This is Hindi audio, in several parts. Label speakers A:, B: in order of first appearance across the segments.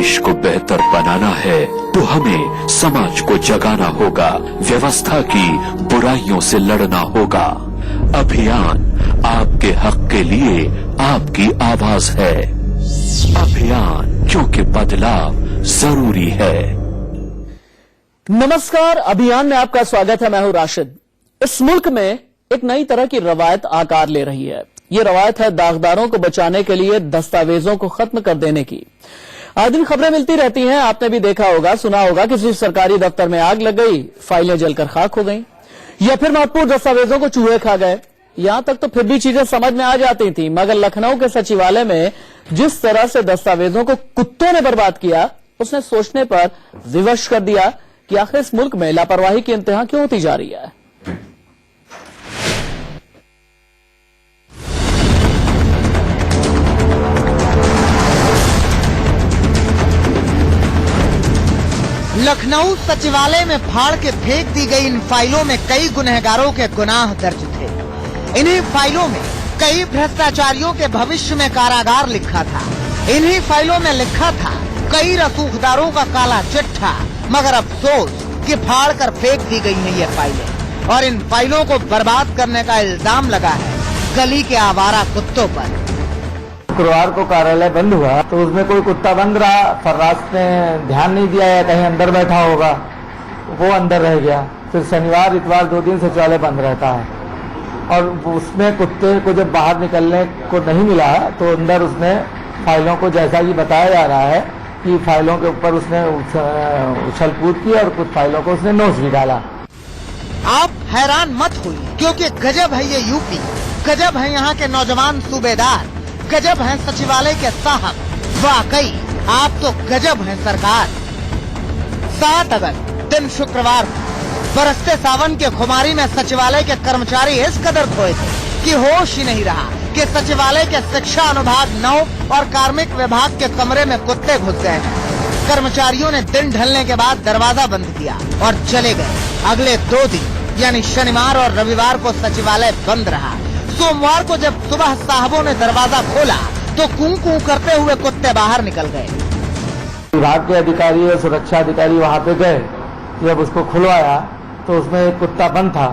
A: देश को बेहतर बनाना है तो हमें समाज को जगाना होगा, व्यवस्था की बुराइयों से लड़ना होगा। अभियान आपके हक के लिए आपकी आवाज है। अभियान, क्योंकि बदलाव जरूरी है।
B: नमस्कार, अभियान में आपका स्वागत है। मैं हूं राशिद। इस मुल्क में एक नई तरह की रवायत आकार ले रही है। ये रवायत है दागदारों को बचाने के लिए दस्तावेजों को खत्म कर देने की। आए दिन खबरें मिलती रहती हैं, आपने भी देखा होगा, सुना होगा, किसी सरकारी दफ्तर में आग लग गई, फाइलें जलकर खाक हो गई, या फिर महत्वपूर्ण दस्तावेजों को चूहे खा गए। यहां तक तो फिर भी चीजें समझ में आ जाती थी, मगर लखनऊ के सचिवालय में जिस तरह से दस्तावेजों को कुत्तों ने बर्बाद किया, उसने सोचने पर विवश कर दिया कि आखिर इस मुल्क में लापरवाही की इंतहा क्यों होती जा रही है।
C: लखनऊ सचिवालय में फाड़ के फेंक दी गई इन फाइलों में कई गुनहगारों के गुनाह दर्ज थे। इन्हीं फाइलों में कई भ्रष्टाचारियों के भविष्य में कारागार लिखा था। इन्हीं फाइलों में लिखा था कई रसूखदारों का काला चिट्ठा। मगर अफसोस कि फाड़ कर फेंक दी गई हैं ये फाइलें, और इन फाइलों को बर्बाद करने का इल्जाम लगा है गली के आवारा कुत्तों पर।
D: शुक्रवार को कार्यालय बंद हुआ तो उसमें कोई कुत्ता बंद रहा। फर्राश ने ध्यान नहीं दिया या कहीं अंदर बैठा होगा, वो अंदर रह गया। फिर शनिवार इतवार 2 दिन सचिवालय बंद रहता है, और उसमें कुत्ते को जब बाहर निकलने को नहीं मिला तो अंदर उसने फाइलों को, जैसा कि बताया जा रहा है कि फाइलों के ऊपर उसने उछल कूद की और कुछ फाइलों को उसने नोच भी डाला।
C: आप हैरान मत होइए, क्योंकि गजब है ये यूपी, गजब है यहाँ के नौजवान सूबेदार, गजब है सचिवालय के साहब। वाकई आप तो गजब है सरकार। 7 अगस्त दिन शुक्रवार बरसते सावन के खुमारी में सचिवालय के कर्मचारी इस कदर खोए थे कि होश ही नहीं रहा कि सचिवालय के शिक्षा अनुभाग 9 और कार्मिक विभाग के कमरे में कुत्ते घुस गए हैं। कर्मचारियों ने दिन ढलने के बाद दरवाजा बंद किया और चले गए। अगले 2 दिन यानी शनिवार और रविवार को सचिवालय बंद रहा। सोमवार को जब सुबह साहबों ने दरवाजा खोला तो कूं कूं करते हुए कुत्ते बाहर निकल गए।
D: विभाग के अधिकारी और सुरक्षा अधिकारी वहां पे गए। जब उसको खुलवाया तो उसमें एक कुत्ता बंद था।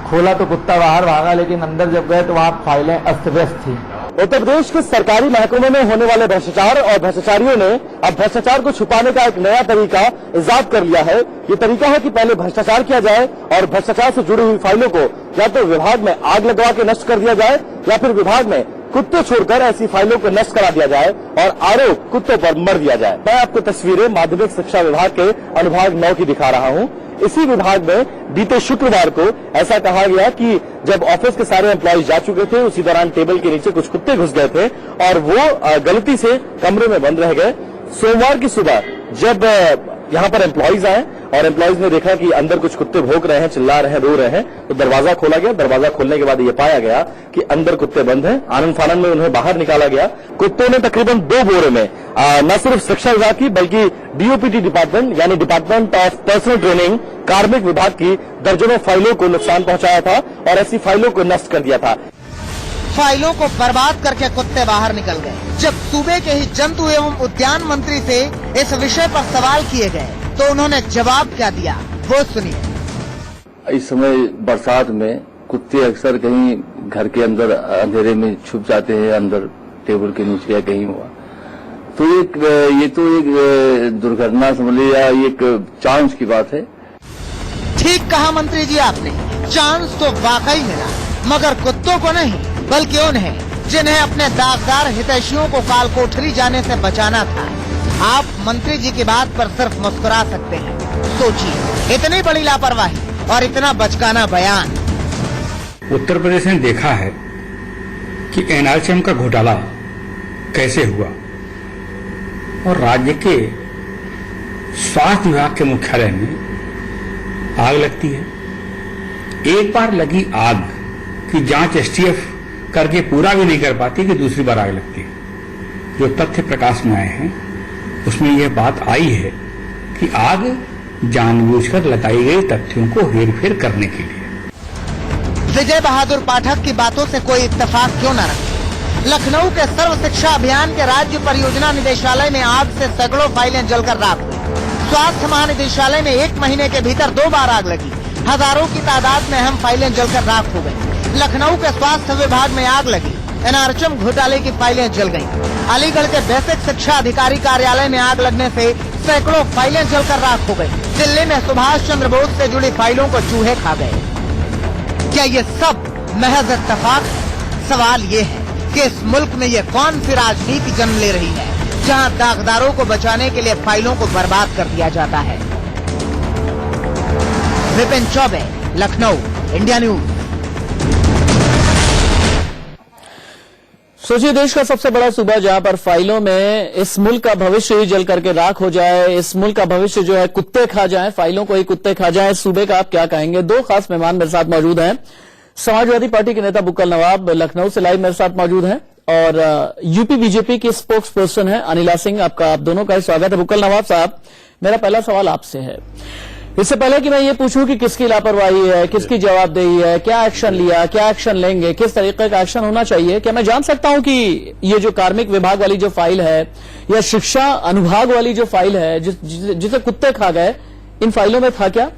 D: खोला तो कुत्ता बाहर भागा, लेकिन अंदर जब गए तो वहाँ फाइलें अस्त व्यस्त थी।
B: उत्तर प्रदेश के सरकारी महकमों में होने वाले भ्रष्टाचार और भ्रष्टाचारियों ने अब भ्रष्टाचार को छुपाने का एक नया तरीका इजाद कर लिया है। ये तरीका है कि पहले भ्रष्टाचार किया जाए और भ्रष्टाचार से जुड़ी हुई फाइलों को या तो विभाग में आग लगवा के नष्ट कर दिया जाए, या फिर विभाग में कुत्ते छोड़कर ऐसी फाइलों को नष्ट करा दिया जाए और आरोप कुत्तों पर मर दिया जाए। मैं आपको तस्वीरें माध्यमिक शिक्षा विभाग के अनुभाग 9 की दिखा रहा हूँ। इसी विभाग में बीते शुक्रवार को ऐसा कहा गया कि जब ऑफिस के सारे एम्प्लॉयज जा चुके थे, उसी दौरान टेबल के नीचे कुछ कुत्ते घुस गए थे और वो गलती से कमरे में बंद रह गए। सोमवार की सुबह जब यहाँ पर एम्प्लॉयज आए और एम्प्लॉयज ने देखा कि अंदर कुछ कुत्ते भौंक रहे हैं, चिल्ला रहे हैं, रो रहे हैं, तो दरवाजा खोला गया। दरवाजा खोलने के बाद ये पाया गया कि अंदर कुत्ते बंद हैं। आनंद फानंद में उन्हें बाहर निकाला गया। कुत्तों ने तकरीबन 2 बोरे में न सिर्फ शिक्षा विभाग की बल्कि डीओपीटी डिपार्टमेंट यानी डिपार्टमेंट ऑफ पर्सनल ट्रेनिंग, कार्मिक विभाग की दर्जनों फाइलों को नुकसान पहुंचाया था और ऐसी फाइलों को नष्ट कर दिया था।
C: फाइलों को बर्बाद करके कुत्ते बाहर निकल गए। जब सूबे के ही जंतु एवं उद्यान मंत्री से इस विषय पर सवाल किए गए तो उन्होंने जवाब क्या दिया, वो सुनिए।
E: इस समय बरसात में कुत्ते अक्सर कहीं घर के अंदर अंधेरे में छुप जाते हैं, अंदर टेबल के नीचे या कहीं हुआ, तो ये तो एक दुर्घटना समझ लीजिए या एक चांस की बात है।
C: ठीक कहा मंत्री जी आपने, चांस तो वाकई मिला, मगर कुत्तों को नहीं बल्कि उन्हें जिन्हें अपने दागदार हितैषियों को काल कोठरी जाने से बचाना था। आप मंत्री जी की बात पर सिर्फ मुस्कुरा सकते हैं। सोचिए, इतनी बड़ी लापरवाही और इतना बचकाना बयान।
F: उत्तर प्रदेश ने देखा है कि एनआरसीएम का घोटाला कैसे हुआ और राज्य के स्वास्थ्य विभाग के मुख्यालय में आग लगती है। एक बार लगी आग की जांच एसटीएफ करके पूरा भी नहीं कर पाती कि दूसरी बार आग लगती है। जो तथ्य प्रकाश में आए हैं उसमें यह बात आई है कि आग जानबूझकर लगाई गई तथ्यों को हेरफेर करने के लिए।
C: विजय बहादुर पाठक की बातों से कोई इत्तेफाक क्यों न रखे, लखनऊ के सर्व शिक्षा अभियान के राज्य परियोजना निदेशालय में आग से सैकड़ों फाइलें जलकर राख हुई। स्वास्थ्य महानिदेशालय में 1 महीने के भीतर 2 बार आग लगी। हजारों की तादाद में अहम फाइलें जलकर राख हो गयी। लखनऊ के स्वास्थ्य विभाग में आग लगी। एनआरएचएम घोटाले की फाइलें जल गयी। अलीगढ़ के बेसिक शिक्षा अधिकारी कार्यालय में आग लगने से सैकड़ों फाइलें जलकर राख हो गयी। दिल्ली में सुभाष चंद्र बोस से जुड़ी फाइलों को चूहे खा गए। क्या ये सब महज इत्तेफाक? सवाल ये है कि इस मुल्क में ये कौन सी राजनीति जन्म ले रही है जहां दागदारों को बचाने के लिए फाइलों को बर्बाद कर दिया जाता है। Vipin Choubey, Lucknow, India news.
B: सोचिए, देश का सबसे बड़ा सूबा जहां पर फाइलों में इस मुल्क का भविष्य ही जल करके राख हो जाए, इस मुल्क का भविष्य जो है कुत्ते खा जाए, फाइलों को ही कुत्ते खा जाए, इस सूबे का आप क्या कहेंगे? 2 खास मेहमान मेरे साथ मौजूद हैं। समाजवादी पार्टी के नेता बुक्कल नवाब लखनऊ से लाइव मेरे साथ मौजूद हैं और यूपी बीजेपी की स्पोक्स पर्सन है अनिला सिंह। आप दोनों का स्वागत है। बुक्कल नवाब साहब, मेरा पहला सवाल आपसे है, इससे पहले कि मैं ये पूछूं कि किसकी लापरवाही है, किसकी जवाबदेही है, क्या एक्शन लिया, क्या एक्शन लेंगे, किस तरीके का एक्शन होना चाहिए, क्या मैं जान सकता हूं कि ये जो कार्मिक विभाग वाली जो फाइल है या शिक्षा अनुभाग वाली जो फाइल है जिसे कुत्ते खा गए, इन फाइलों में था क्या?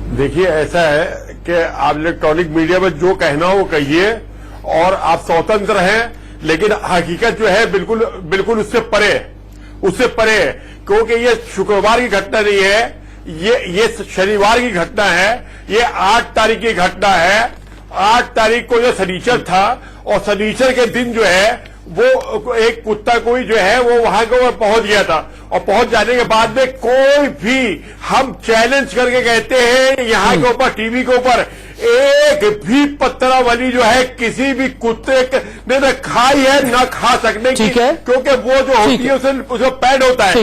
G: देखिए, ऐसा है कि आप इलेक्ट्रॉनिक मीडिया में जो कहना हो कहिए और आप स्वतंत्र हैं, लेकिन हकीकत जो है बिल्कुल उससे परे है, क्योंकि ये शुक्रवार की घटना नहीं है, ये शनिवार की घटना है, ये 8 तारीख की घटना है। 8 तारीख को जो शनिचर था और शनिचर के दिन जो है वो एक कुत्ता कोई जो है वो वहां को पहुंच गया था और पहुंच जाने के बाद में कोई भी हम चैलेंज करके कहते हैं यहाँ के ऊपर टीवी के ऊपर एक भी पत्रावली जो है किसी भी कुत्ते ने न खाई है न खा सकने की, क्योंकि वो जो होती है उसमें पैड होता है,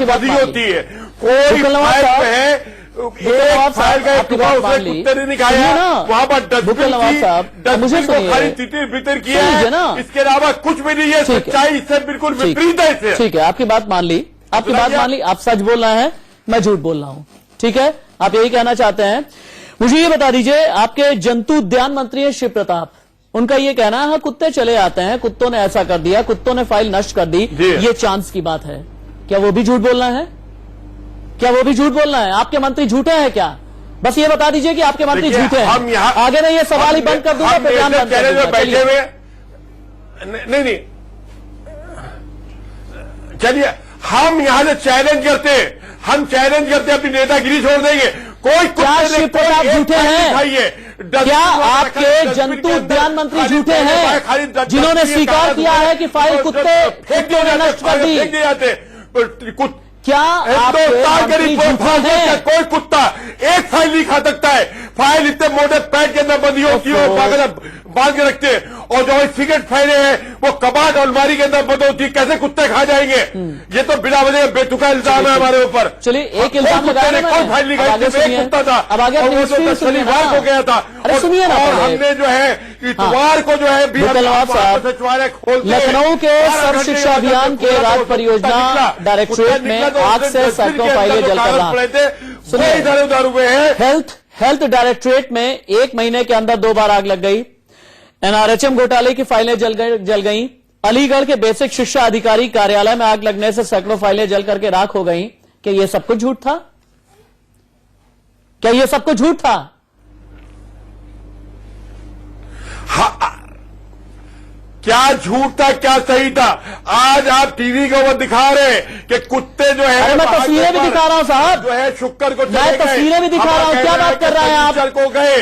G: बदी होती है। कोई फाइल है एक फाइल का टुकड़ा उसने कुत्ते ने नहीं खाया, वहां पर डस्टबिन को खाली तितर बितर किया है, इसके अलावा कुछ भी नहीं है। सच्चाई इससे बिल्कुल विपरीत है इससे।
B: ठीक है, आपकी बात मान ली, आप सच बोल रहे हैं, मैं झूठ बोल रहा हूं, ठीक है, आप यही कहना चाहते हैं। मुझे ये बता दीजिए, आपके जंतु उद्यान मंत्री है शिव प्रताप, उनका ये कहना है कुत्ते चले आते हैं, कुत्तों ने ऐसा कर दिया, कुत्तों ने फाइल नष्ट कर दी, ये चांस की बात है। क्या वो भी झूठ बोलना है? क्या वो भी झूठ बोलना है? आपके मंत्री झूठे हैं क्या? बस ये बता दीजिए कि आपके मंत्री झूठे हैं।
G: हम यहाँ
B: आगे नहीं, ये सवाल ही बंद कर दूंगा, बयान बंद कर दूंगा।
G: बैठे हुए नहीं, चलिए हम यहाँ से चैलेंज करते अपनी नेतागिरी छोड़ देंगे। कोई
B: क्या शिव प्रताप झूठे हैं? क्या आपके जंतु उद्यान मंत्री झूठे हैं जिन्होंने स्वीकार किया है कि फाइल कुत्तों ने नष्ट कर दी? क्या आपके मंत्री झूठे हैं?
G: कोई कुत्ता एक फाइल नहीं खा सकता है। फाइल इतने मोटे पैड के अंदर बंदी होती है, बांध के रखते हैं, और जो सिगरेट फाइलें हैं वो कबाड़ और अलमारी के अंदर बंद होती है, कैसे कुत्ते खा जाएंगे? ये तो बिना वजह बेतुका इल्जाम है हमारे ऊपर।
B: चलिए, एक इल्जाम
G: कोई फाइल नहीं खाई, सिर्फ एक कुत्ता था,
B: अब आगे
G: शनिवार को गया था, और हमने जो है इतवार को जो है सचिवालय खोलते,
B: लखनऊ के सर्व शिक्षा अभियान के राज्य परियोजना डायरेक्टरेट में आग से सैकड़ों फाइलें जलकर राख।
G: इधर उधर हुए हैं।
B: हेल्थ डायरेक्टरेट में 1 महीने के अंदर 2 बार आग लग गई। एनआरएचएम घोटाले की फाइलें जल गईं। अलीगढ़ के बेसिक शिक्षा अधिकारी कार्यालय में आग लगने से सैकड़ों फाइलें जल करके राख हो गईं। क्या ये सब कुछ झूठ था? क्या ये सब कुछ झूठ था?
G: क्या झूठ था, क्या सही था? आज आप टीवी के ऊपर दिखा रहे कि कुत्ते जो है,
B: मैं तस्वीरें भी दिखा रहा हूं साहब,
G: जो है शुक्र को
B: मैं तस्वीरें भी दिखा रहा हूं। क्या बात कर रहे हैं आप?
G: को गए,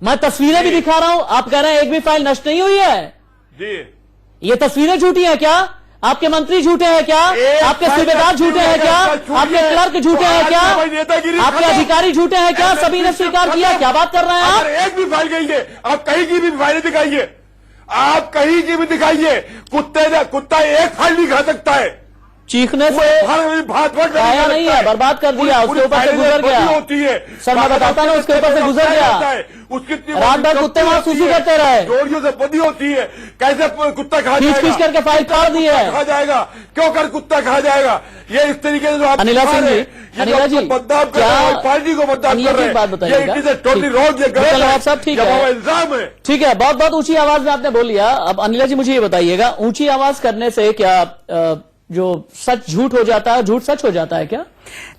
B: मैं तस्वीरें भी दिखा रहा हूं, आप कह रहे हैं एक भी फाइल नष्ट नहीं हुई है
G: जी।
B: ये तस्वीरें झूठी हैं क्या? आपके मंत्री झूठे हैं क्या? आपके सूबेदार झूठे हैं क्या? आपके क्लर्क झूठे हैं क्या? आपके अधिकारी झूठे हैं क्या? सभी ने स्वीकार किया। क्या बात कर रहे हैं आप?
G: एक भी फाइल कहिए, आप कहीं की भी फाइलें दिखाइए, आप कहीं की भी दिखाइए, कुत्ता एक फाइल नहीं खा सकता है।
B: चीखने से आया नहीं है, बर्बाद कर दिया, उसके ऊपर से गुजर गया। सर मैं बताता हूँ, उसके ऊपर से गुजर गया, रात भर कुत्ते वहां सूसू करते रहे,
G: चोरियों से बदी होती है, कैसे कुत्ता खा
B: खींच
G: जाएगा,
B: खींच करके फाइल फाड़ दी है,
G: खा जाएगा, क्यों कर कुत्ता खा जाएगा, ये इस तरीके से जो आप
B: अनिला सिंह जी, अनिला जी,
G: बदनाम कर रहे हैं, पार्टी को बदनाम कर रहे हैं,
B: बात बताइएगा,
G: साहब ठीक है, इल्जाम है।
B: ठीक है, बहुत बहुत ऊंची आवाज में आपने बोल लिया। अब अनिला जी मुझे ये बताइएगा, ऊंची आवाज करने से क्या जो सच झूठ हो जाता है, झूठ सच हो जाता है क्या?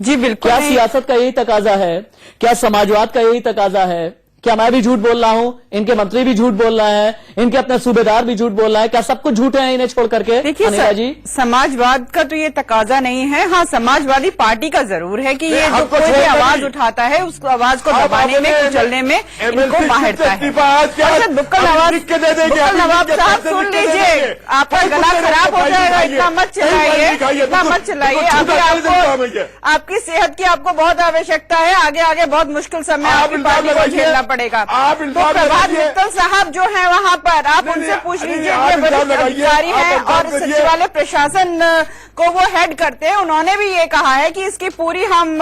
H: जी बिल्कुल।
B: क्या सियासत का यही तकाजा है? क्या समाजवाद का यही तकाजा है? क्या मैं भी झूठ बोल रहा हूं, इनके मंत्री भी झूठ बोल रहे हैं, इनके अपने सूबेदार भी झूठ बोल रहे हैं? क्या सब कुछ झूठ है इन्हें छोड़ करके?
H: देखिए जी, समाजवाद का तो ये तकाजा नहीं है। हाँ, समाजवादी पार्टी का जरूर है कि ये जो कोई भी आवाज उठाता है उस आवाज को दबाने में, कुचलने में इनको माहिरता है। अच्छा बुक्कल नवाब साहब सुन लीजिए, आपका गला खराब हो जाएगा, इतना मत चिल्लाइए, इतना मत चिल्लाइए। अभी आपको आपकी सेहत की आपको बहुत आवश्यकता है, आगे आगे बहुत मुश्किल समय आपकी पार्टी को झेलना पड़ेगा। तो प्रभात मित्तल साहब जो है वहाँ पर आप उनसे पूछ लीजिए, ये वरिष्ठ अधिकारी हैं और सचिवालय प्रशासन को वो हेड करते हैं। उन्होंने भी ये कहा है कि इसकी पूरी हम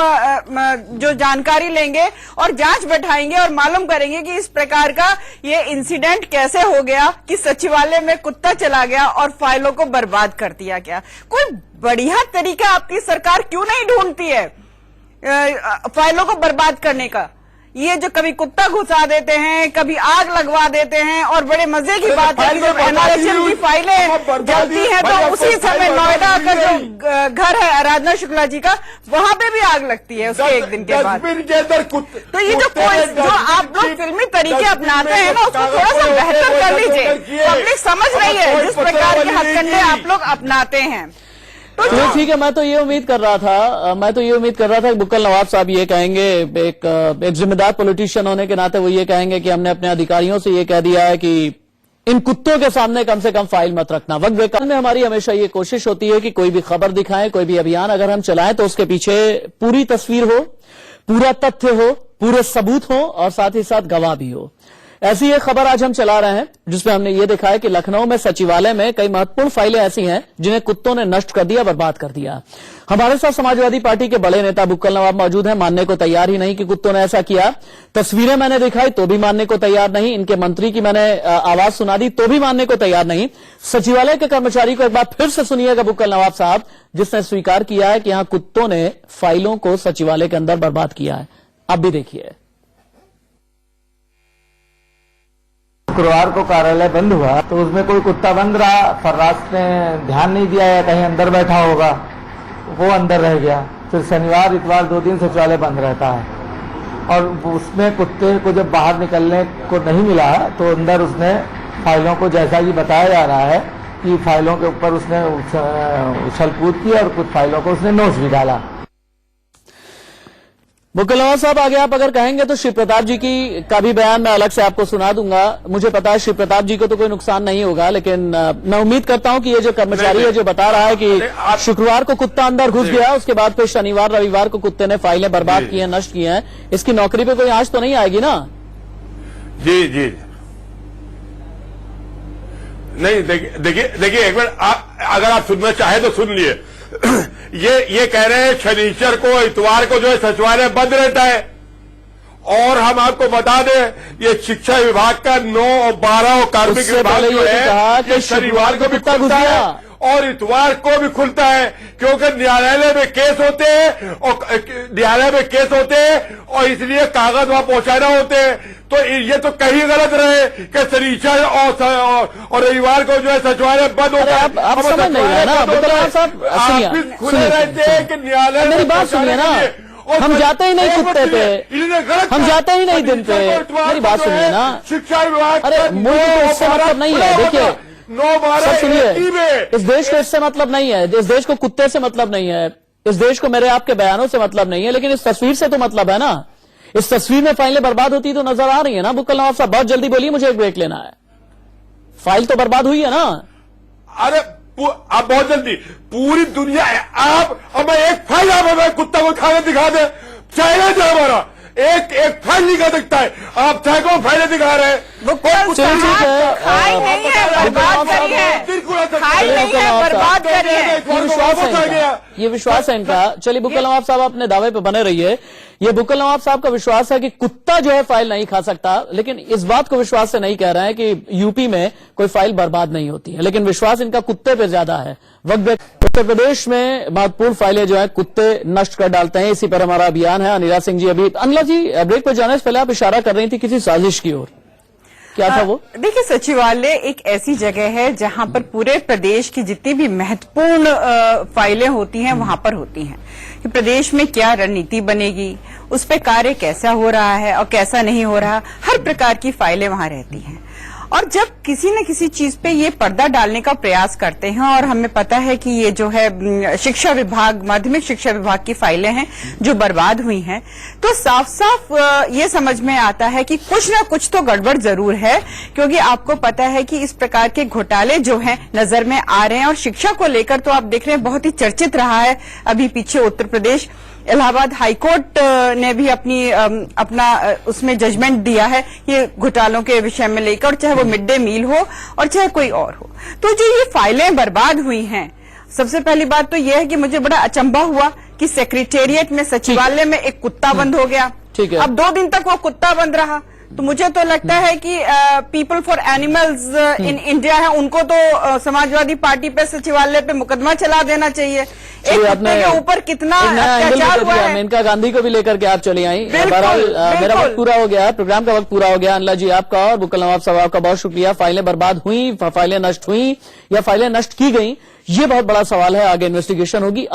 H: जो जानकारी लेंगे और जांच बैठाएंगे और मालूम करेंगे कि इस प्रकार का ये इंसिडेंट कैसे हो गया कि सचिवालय में कुत्ता चला गया और फाइलों को बर्बाद कर दिया गया। कोई बढ़िया तरीका आपकी सरकार क्यों नहीं ढूंढती है फाइलों को बर्बाद करने का? ये जो कभी कुत्ता घुसा देते हैं, कभी आग लगवा देते हैं, और बड़े मजे की बात है कि जब एनआरएचएम की फाइलें जलती हैं तो उसी समय नोएडा का जो घर है आराधना शुक्ला जी का, वहां पे भी आग लगती है उसके एक दिन के बाद। तो ये जो आप लोग फिल्मी तरीके अपनाते हैं ना, उसको थोड़ा सा बेहतर कर लीजिए। पब्लिक समझ रही है जिस प्रकार के हथकंडे आप लोग अपनाते हैं।
B: तो ठीक है, मैं तो ये उम्मीद कर रहा था कि बुक्कल नवाब साहब ये कहेंगे, एक जिम्मेदार पॉलिटिशियन होने के नाते वो ये कहेंगे कि हमने अपने अधिकारियों से ये कह दिया है कि इन कुत्तों के सामने कम से कम फाइल मत रखना। वक्त बेकार में हमारी हमेशा ये कोशिश होती है कि कोई भी खबर दिखाएं, कोई भी अभियान अगर हम चलाएं तो उसके पीछे पूरी तस्वीर हो, पूरा तथ्य हो, पूरे सबूत हो और साथ ही साथ गवाह भी हो। ऐसी एक खबर आज हम चला रहे हैं जिसमें हमने ये देखा है कि लखनऊ में सचिवालय में कई महत्वपूर्ण फाइलें ऐसी हैं जिन्हें कुत्तों ने नष्ट कर दिया, बर्बाद कर दिया। हमारे साथ समाजवादी पार्टी के बड़े नेता बुक्कल नवाब मौजूद हैं। मानने को तैयार ही नहीं कि कुत्तों ने ऐसा किया। तस्वीरें मैंने दिखाई तो भी मानने को तैयार नहीं। इनके मंत्री की मैंने आवाज सुना दी तो भी मानने को तैयार नहीं। सचिवालय के कर्मचारी को एक बार फिर से सुनिएगा बुक्कल नवाब साहब, जिसने स्वीकार किया है कि यहां कुत्तों ने फाइलों को सचिवालय के अंदर बर्बाद किया है। आप भी देखिए।
D: शुक्रवार को कार्यालय बंद हुआ तो उसमें कोई कुत्ता बंद रहा, फर्राश ने ध्यान नहीं दिया या कहीं अंदर बैठा होगा, वो अंदर रह गया। फिर शनिवार इतवार 2 दिन सचिवालय बंद रहता है और उसमें कुत्ते को जब बाहर निकलने को नहीं मिला तो अंदर उसने फाइलों को, जैसा कि बताया जा रहा है कि फाइलों के ऊपर उसने उछल कूद की और कुछ फाइलों को उसने नोच भी डाला।
B: बुक्कल नवाब साहब आगे आप अगर कहेंगे तो शिव प्रताप जी का भी बयान मैं अलग से आपको सुना दूंगा। मुझे पता है शिव प्रताप जी को तो कोई नुकसान नहीं होगा, लेकिन मैं उम्मीद करता हूं कि ये जो कर्मचारी है जो बता रहा है कि शुक्रवार को कुत्ता अंदर घुस गया, उसके बाद फिर शनिवार रविवार को कुत्ते ने फाइलें बर्बाद की हैं, नष्ट की हैं, इसकी नौकरी पे कोई आंच तो नहीं आएगी ना?
G: जी जी नहीं, देखिए एक मिनट, अगर आप सुनना चाहे तो सुन लिए। ये कह रहे हैं शनिचर को इतवार को जो है सचिवालय बंद रहता है, और हम आपको बता दें ये शिक्षा विभाग का 9 और 12 कार्मिक विभाग जो है कि शनिवार को भी खुलता है और इतवार को भी खुलता है, क्योंकि न्यायालय में केस होते हैं और इसलिए कागज वहां पहुंचाना होते हैं। तो ये तो कहीं गलत रहे कि शनिचर और रविवार को जो है सचिवालय बंद होता है।
B: आप समझ नहीं रहे ना बुक्कल नवाब साहब,
G: खुले रहते हैं कि न्यायालय,
B: मेरी बात सुनिए ना, हम जाते ही नहीं कुत्ते पे, हम जाते ही नहीं दिन पे, मेरी बात सुनिए ना।
G: शिक्षा विभाग,
B: अरे मुल्क को इससे मतलब नहीं है। देखिए सब सुनिए, इस देश को इससे मतलब नहीं है, इस देश को कुत्ते से मतलब नहीं है, इस देश को मेरे आपके बयानों से मतलब नहीं है, लेकिन इस तस्वीर से तो मतलब है ना। इस तस्वीर में फाइलें बर्बाद होती तो नजर आ रही है ना बुक्कल नवाब साहब। बहुत जल्दी बोलिए, मुझे एक ब्रेक लेना है। फाइल तो बर्बाद हुई है ना।
G: अरे आप बहुत जल्दी, पूरी दुनिया आप हमें एक फाइल, आप हमें कुत्ता को खाना दिखा दे, चैलेंज है हमारा। एक फाइल नहीं कर सकता है, आप सैकड़ों फाइलें दिखा रहे हैं।
H: खाई नहीं है, बर्बाद करी है, फाइल नहीं है, बर्बाद कर रहे हैं।
I: ये विश्वास है इनका, ये विश्वास है इनका। चलिए बुक्कल नवाब साहब अपने दावे पे बने रहिए। ये बुक्कल नवाब साहब का विश्वास है कि कुत्ता जो है फाइल नहीं खा सकता, लेकिन इस बात को विश्वास से नहीं कह रहे हैं कि यूपी में कोई फाइल बर्बाद नहीं होती है, लेकिन विश्वास इनका कुत्ते पे ज्यादा है। उत्तर प्रदेश में महत्वपूर्ण फाइलें जो है कुत्ते नष्ट कर डालते हैं, इसी पर हमारा अभियान है। अनिला सिंह जी, अभी अनिला जी ब्रेक पर जाने से पहले आप इशारा कर रही थी किसी साजिश की ओर, क्या था वो?
H: देखिए, सचिवालय एक ऐसी जगह है जहां पर पूरे प्रदेश की जितनी भी महत्वपूर्ण फाइलें होती हैं वहां पर होती हैं कि प्रदेश में क्या रणनीति बनेगी, उस पर कार्य कैसा हो रहा है और कैसा नहीं हो रहा, हर प्रकार की फाइलें वहां रहती हैं। और जब किसी न किसी चीज पे ये पर्दा डालने का प्रयास करते हैं, और हमें पता है कि ये जो है शिक्षा विभाग, माध्यमिक शिक्षा विभाग की फाइलें हैं जो बर्बाद हुई हैं, तो साफ साफ ये समझ में आता है कि कुछ ना कुछ तो गड़बड़ जरूर है, क्योंकि आपको पता है कि इस प्रकार के घोटाले जो हैं नजर में आ रहे हैं। और शिक्षा को लेकर तो आप देख रहे हैं बहुत ही चर्चित रहा है। अभी पीछे उत्तर प्रदेश इलाहाबाद हाईकोर्ट ने भी अपना उसमें जजमेंट दिया है ये घोटालों के विषय में लेकर, चाहे वो मिड डे मील हो और चाहे कोई और हो। तो जो ये फाइलें बर्बाद हुई हैं, सबसे पहली बात तो ये है कि मुझे बड़ा अचंभा हुआ कि सेक्रेटेरिएट में, सचिवालय में एक कुत्ता बंद हो गया।
I: ठीक है।
H: अब 2 दिन तक वो कुत्ता बंद रहा, तो मुझे तो लगता है कि people for animals in India है, उनको तो समाजवादी पार्टी पे, सचिवालय पे मुकदमा चला देना चाहिए। एक कुत्ते के ऊपर कितना अत्याचार हुआ है।
I: मेनका गांधी को भी लेकर के आप चली आई।
H: बिल्कुल,
I: मेरा वक्त पूरा हो गया, प्रोग्राम का वक्त पूरा हो गया। अनिला जी आपका और बुक्कल नवाब साहब आपका बहुत शुक्रिया। फाइलें बर्बाद हुई, फाइलें नष्ट हुई या फाइलें नष्ट की गई, ये बहुत बड़ा सवाल है, आगे इन्वेस्टिगेशन होगी।